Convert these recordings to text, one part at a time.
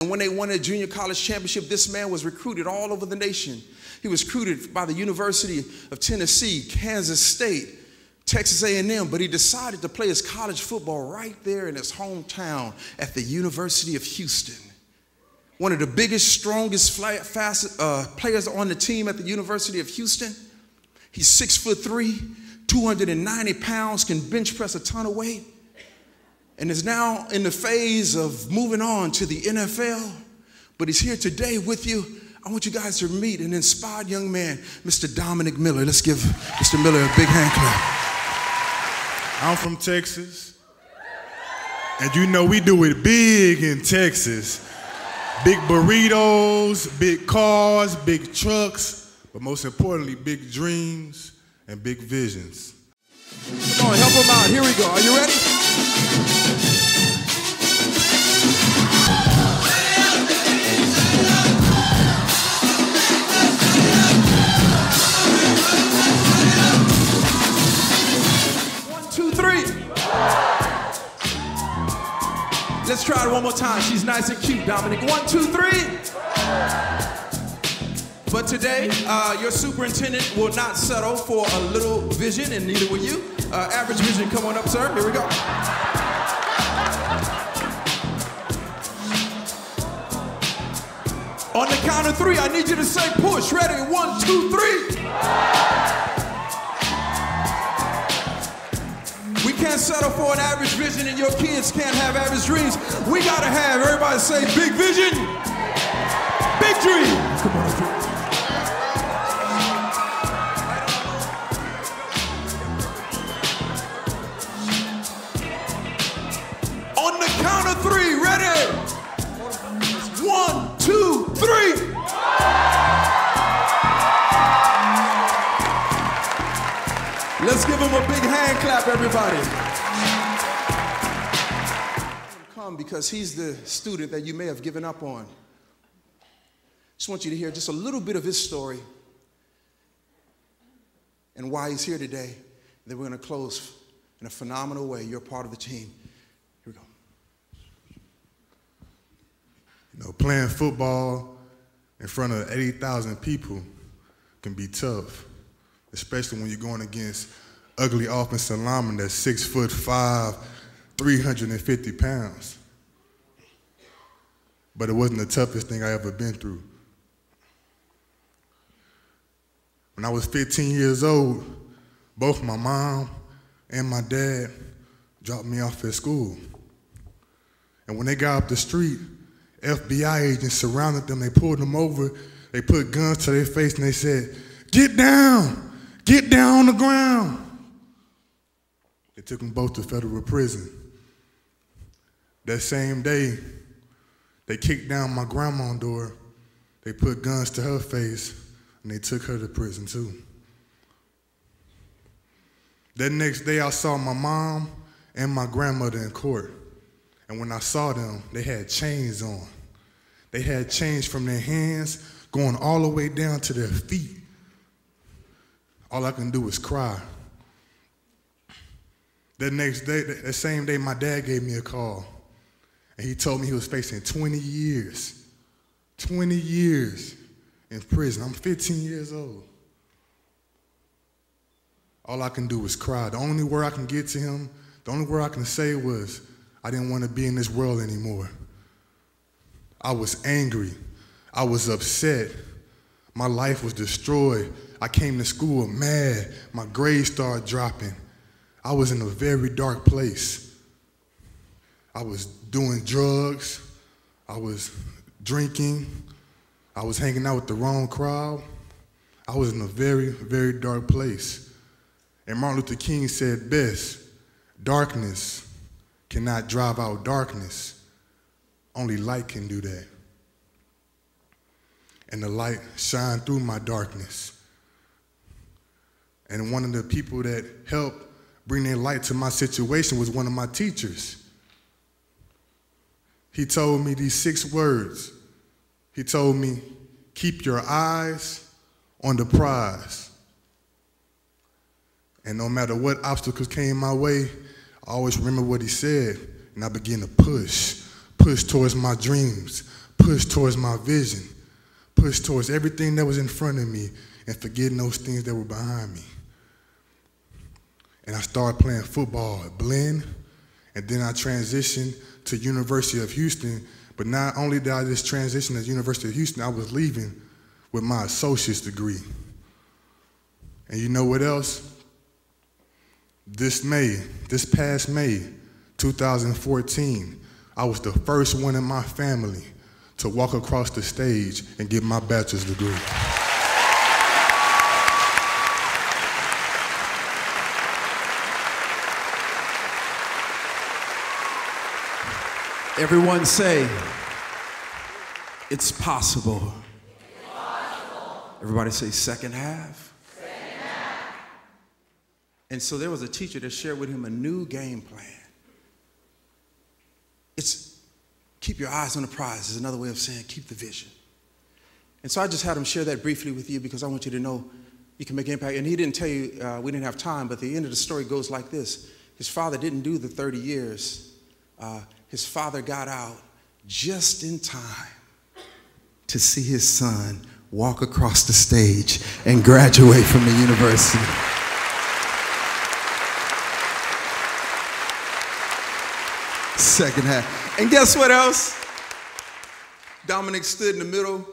And when they won a junior college championship, this man was recruited all over the nation. He was recruited by the University of Tennessee, Kansas State, Texas A&M, but he decided to play his college football right there in his hometown at the University of Houston. One of the biggest, strongest, fastest players on the team at the University of Houston. He's 6'3", 290 pounds, can bench press a ton of weight, and is now in the phase of moving on to the NFL. But he's here today with you. I want you guys to meet an inspired young man, Mr. Dominic Miller. Let's give Mr. Miller a big hand clap. I'm from Texas, and you know we do it big in Texas. Big burritos, big cars, big trucks, but most importantly, big dreams and big visions. Come on, help him out. Here we go. Are you ready? Let's try it one more time. She's nice and cute, Dominic. 1, 2, 3. But today, your superintendent will not settle for a little vision, and neither will you. Average vision, come on up, sir. Here we go. On the count of 3, I need you to say push. Ready? 1, 2, 3. We can't settle for an average vision, and your kids can't have average dreams. We gotta have everybody say big vision, big dream. Come on, dream. On the count of 3, ready? 1, 2, 3. Let's give him a big hand clap, everybody. Come because he's the student that you may have given up on. Just want you to hear just a little bit of his story and why he's here today. Then we're going to close in a phenomenal way. You're part of the team. Here we go. You know, playing football in front of 80,000 people can be tough, especially when you're going against ugly offensive linemen that's 6'5", 350 pounds. But it wasn't the toughest thing I ever been through. When I was 15 years old, both my mom and my dad dropped me off at school. And when they got up the street, FBI agents surrounded them, they pulled them over, they put guns to their face and they said, "Get down on the ground." They took them both to federal prison. That same day, they kicked down my grandma's door, they put guns to her face, and they took her to prison too. That next day, I saw my mom and my grandmother in court. And when I saw them, they had chains on. They had chains from their hands going all the way down to their feet. All I can do is cry. That next day, that same day, my dad gave me a call. And he told me he was facing 20 years. 20 years in prison. I'm 15 years old. All I can do is cry. The only word I can get to him, the only word I can say was, I didn't want to be in this world anymore. I was angry. I was upset. My life was destroyed. I came to school mad. My grades started dropping. I was in a very dark place. I was doing drugs. I was drinking. I was hanging out with the wrong crowd. I was in a very, very dark place. And Martin Luther King said best, darkness cannot drive out darkness. Only light can do that. And the light shined through my darkness. And one of the people that helped bring their light to my situation was one of my teachers. He told me these 6 words. He told me, keep your eyes on the prize. And no matter what obstacles came my way, I always remember what he said, and I began to push towards my dreams, push towards my vision, push towards everything that was in front of me, and forgetting those things that were behind me. And I started playing football at Blinn, and then I transitioned to University of Houston. But not only did I just transition to University of Houston, I was leaving with my associate's degree. And you know what else? This past May, 2014, I was the first one in my family to walk across the stage and get my bachelor's degree. Everyone say, it's possible. It's possible. Everybody say second half. Second half. And so there was a teacher that shared with him a new game plan. It's keep your eyes on the prize is another way of saying keep the vision. And so I just had him share that briefly with you because I want you to know you can make an impact. And he didn't tell you, we didn't have time, but the end of the story goes like this. His father didn't do the 30 years. His father got out just in time to see his son walk across the stage and graduate from the university. Second half. And guess what else? Dominic stood in the middle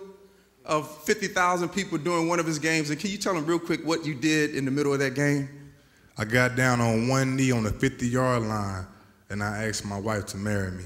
of 50,000 people during one of his games. And can you tell him real quick what you did in the middle of that game? I got down on one knee on the 50-yard line, and I asked my wife to marry me.